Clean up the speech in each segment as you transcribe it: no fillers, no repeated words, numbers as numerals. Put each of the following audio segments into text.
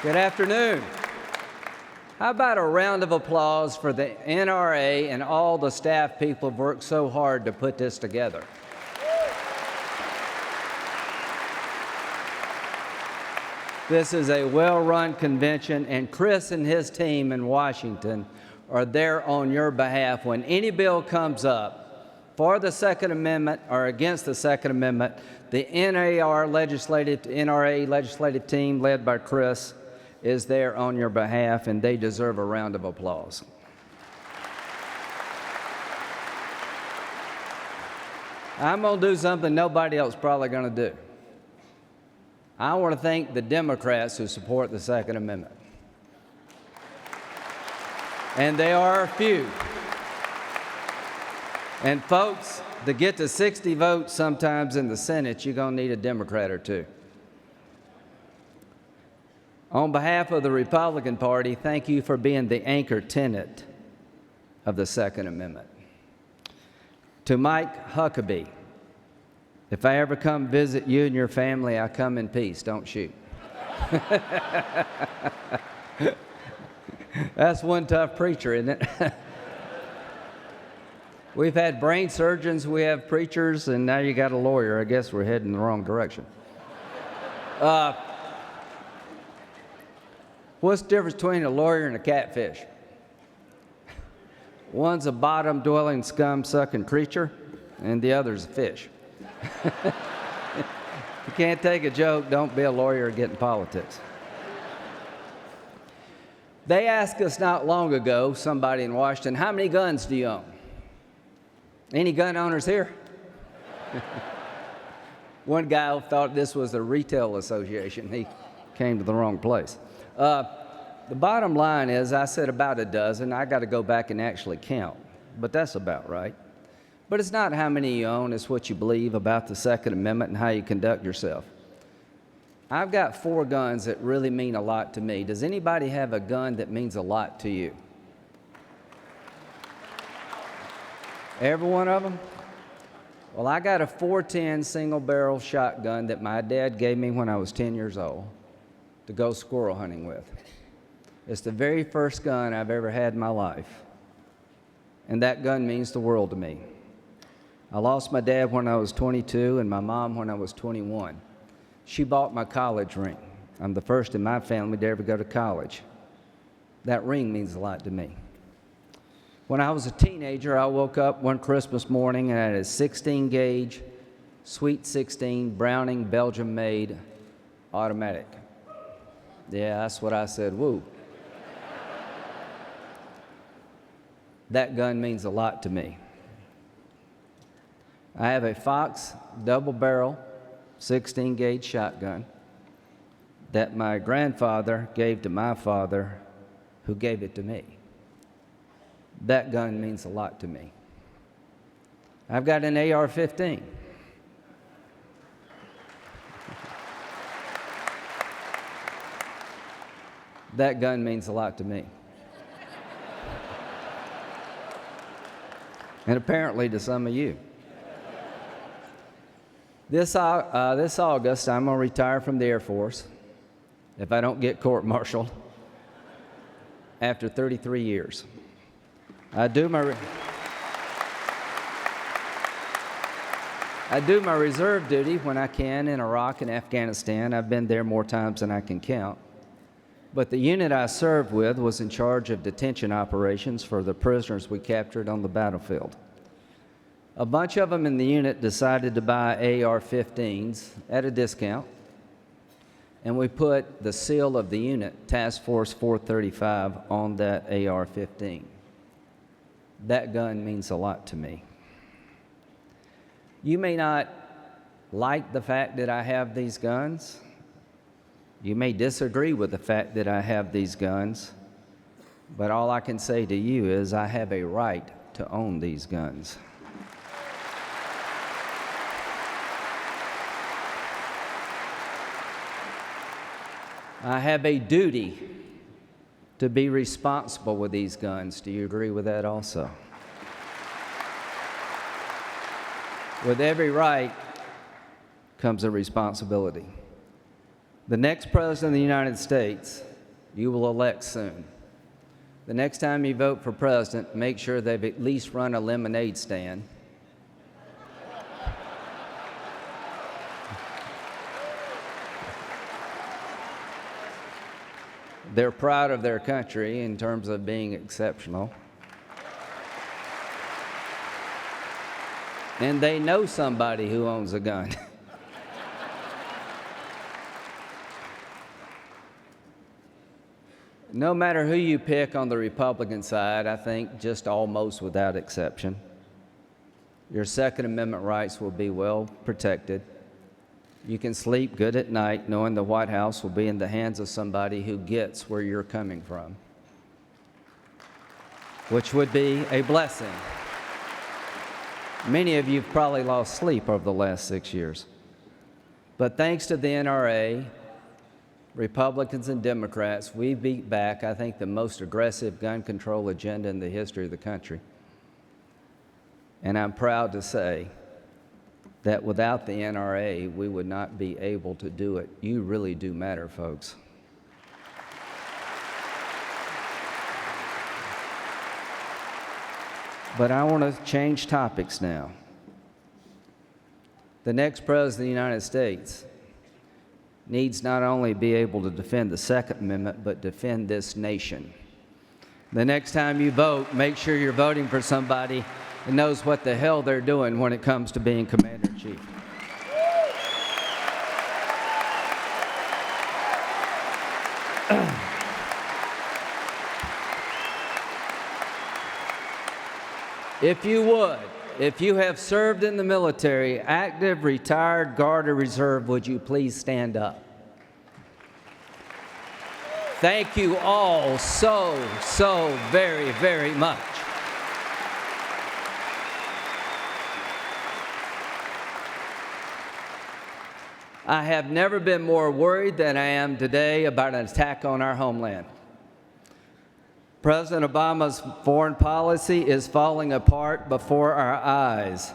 Good afternoon. How about a round of applause for the NRA and all the staff people who've worked so hard to put this together? This is a well-run convention, and Chris and his team in Washington are there on your behalf. When any bill comes up for the Second Amendment or against the Second Amendment, the NRA legislative team led by Chris is there on your behalf, and they deserve a round of applause. I'm going to do something nobody else is probably going to do. I want to thank the Democrats who support the Second Amendment. And they are few. And folks, to get to 60 votes sometimes in the Senate, you're going to need a Democrat or two. On behalf of the Republican Party, thank you for being the anchor tenet of the Second Amendment. To Mike Huckabee, if I ever come visit you and your family, I come in peace, don't shoot. That's one tough preacher, isn't it? We've had brain surgeons, we have preachers, and now you got a lawyer. I guess we're heading in the wrong direction. What's the difference between a lawyer and a catfish? One's a bottom-dwelling, scum-sucking creature, and the other's a fish. If you can't take a joke, don't be a lawyer or get in politics. They asked us not long ago, somebody in Washington, how many guns do you own? Any gun owners here? One guy thought this was a retail association. He came to the wrong place. The bottom line is, I said about a dozen. I got to go back and actually count, but that's about right. But it's not how many you own, it's what you believe about the Second Amendment and how you conduct yourself. I've got 4 guns that really mean a lot to me. Does anybody have a gun that means a lot to you? Every one of them? Well, I got a .410 single-barrel shotgun that my dad gave me when I was 10 years old to go squirrel hunting with. It's the very first gun I've ever had in my life, and that gun means the world to me. I lost my dad when I was 22 and my mom when I was 21. She bought my college ring. I'm the first in my family to ever go to college. That ring means a lot to me. When I was a teenager, I woke up one Christmas morning and I had a 16-gauge, Sweet 16 Browning Belgium-made automatic. Yeah, that's what I said, woo. That gun means a lot to me. I have a Fox double-barrel 16-gauge shotgun that my grandfather gave to my father, who gave it to me. That gun means a lot to me. I've got an AR-15. That gun means a lot to me. And apparently to some of you. This August, I'm going to retire from the Air Force if I don't get court-martialed after 33 years. I do my reserve duty when I can in Iraq and Afghanistan. I've been there more times than I can count. But the unit I served with was in charge of detention operations for the prisoners we captured on the battlefield. A bunch of them in the unit decided to buy AR-15s at a discount, and we put the seal of the unit, Task Force 435, on that AR-15. That gun means a lot to me. You may not like the fact that I have these guns. You may disagree with the fact that I have these guns, but all I can say to you is I have a right to own these guns. I have a duty to be responsible with these guns. Do you agree with that also? With every right comes a responsibility. The next President of the United States you will elect soon. The next time you vote for president, make sure they've at least run a lemonade stand. They're proud of their country in terms of being exceptional. And they know somebody who owns a gun. No matter who you pick on the Republican side, I think just almost without exception, your Second Amendment rights will be well protected. You can sleep good at night knowing the White House will be in the hands of somebody who gets where you're coming from, which would be a blessing. Many of you have probably lost sleep over the last 6 years. But thanks to the NRA, Republicans and Democrats, we beat back, I think, the most aggressive gun control agenda in the history of the country. And I'm proud to say that without the NRA, we would not be able to do it. You really do matter, folks. But I want to change topics now. The next president of the United States needs not only be able to defend the Second Amendment, but defend this nation. The next time you vote, make sure you're voting for somebody that knows what the hell they're doing when it comes to being commander-in-chief. If you would, if you have served in the military, active, retired, Guard, or reserve, would you please stand up? Thank you all so very, very much. I have never been more worried than I am today about an attack on our homeland. President Obama's foreign policy is falling apart before our eyes.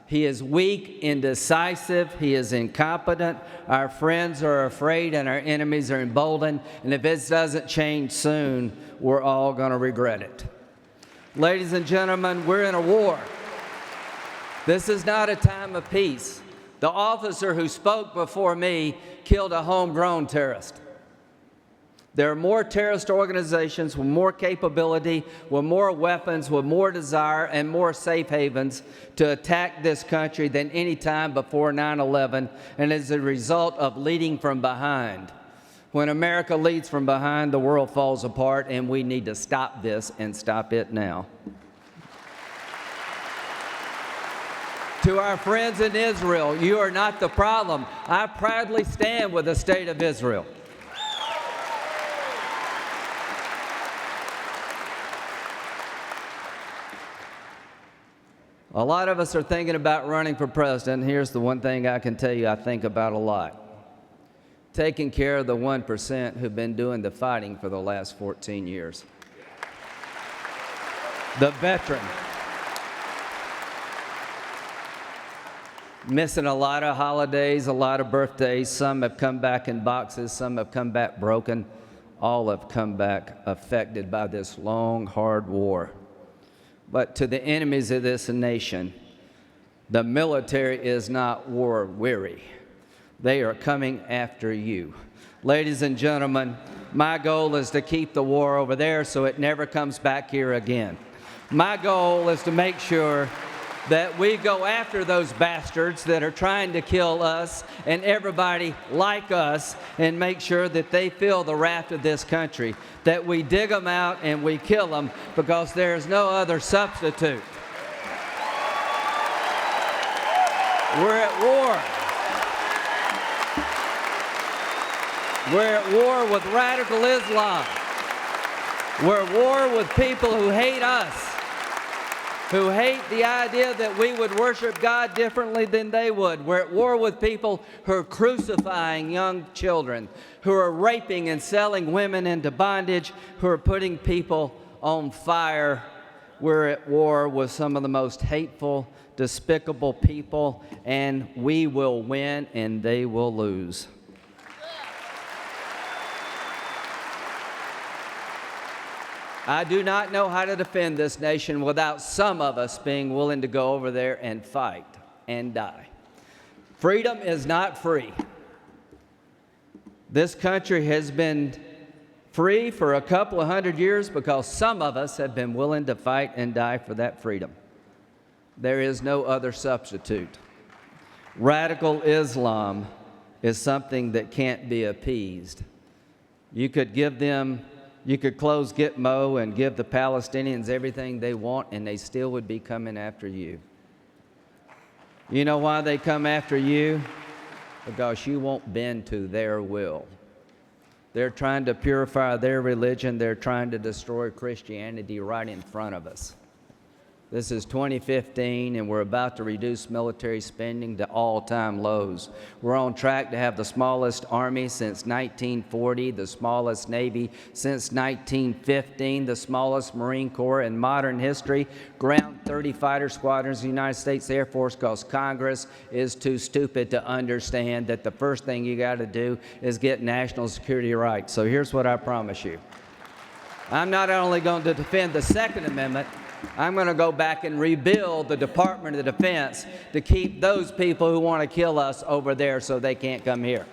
He is weak, indecisive, he is incompetent, our friends are afraid and our enemies are emboldened, and if this doesn't change soon, we're all going to regret it. Ladies and gentlemen, we're in a war. This is not a time of peace. The officer who spoke before me killed a homegrown terrorist. There are more terrorist organizations with more capability, with more weapons, with more desire, and more safe havens to attack this country than any time before 9/11, and as a result of leading from behind. When America leads from behind, the world falls apart, and we need to stop this and stop it now. To our friends in Israel, you are not the problem. I proudly stand with the state of Israel. A lot of us are thinking about running for president. Here's the one thing I can tell you I think about a lot. Taking care of the 1% who've been doing the fighting for the last 14 years. The veteran. Missing a lot of holidays, a lot of birthdays. Some have come back in boxes, some have come back broken. All have come back affected by this long, hard war. But to the enemies of this nation, the military is not war weary. They are coming after you. Ladies and gentlemen, my goal is to keep the war over there so it never comes back here again. My goal is to make sure that we go after those bastards that are trying to kill us and everybody like us and make sure that they feel the wrath of this country, that we dig them out and we kill them because there's no other substitute. We're at war. We're at war with radical Islam. We're at war with people who hate us, who hate the idea that we would worship God differently than they would. We're at war with people who are crucifying young children, who are raping and selling women into bondage, who are putting people on fire. We're at war with some of the most hateful, despicable people, and we will win and they will lose. I do not know how to defend this nation without some of us being willing to go over there and fight and die. Freedom is not free. This country has been free for a couple of hundred years because some of us have been willing to fight and die for that freedom. There is no other substitute. Radical Islam is something that can't be appeased. You could close Gitmo and give the Palestinians everything they want, and they still would be coming after you. You know why they come after you? Because you won't bend to their will. They're trying to purify their religion. They're trying to destroy Christianity right in front of us. This is 2015, and we're about to reduce military spending to all-time lows. We're on track to have the smallest army since 1940, the smallest Navy since 1915, the smallest Marine Corps in modern history, ground 30 fighter squadrons in the United States Air Force because Congress is too stupid to understand that the first thing you got to do is get national security right. So here's what I promise you. I'm not only going to defend the Second Amendment, I'm going to go back and rebuild the Department of Defense to keep those people who want to kill us over there so they can't come here.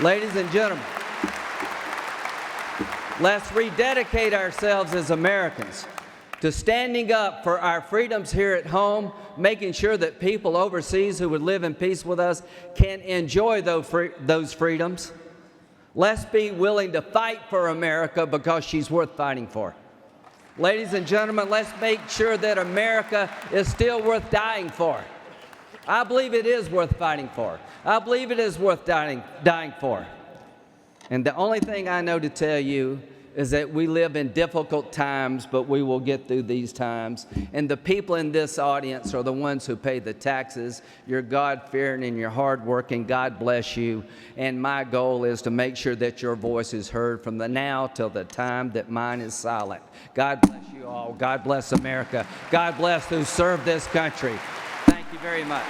Ladies and gentlemen, let's rededicate ourselves as Americans to standing up for our freedoms here at home, making sure that people overseas who would live in peace with us can enjoy those freedoms. Let's be willing to fight for America because she's worth fighting for. Ladies and gentlemen, let's make sure that America is still worth dying for. I believe it is worth fighting for. I believe it is worth dying for. And the only thing I know to tell you is that we live in difficult times, but we will get through these times. And the people in this audience are the ones who pay the taxes. You're God-fearing and you're hardworking. God bless you. And my goal is to make sure that your voice is heard from the now till the time that mine is silent. God bless you all. God bless America. God bless who serve this country. Thank you very much.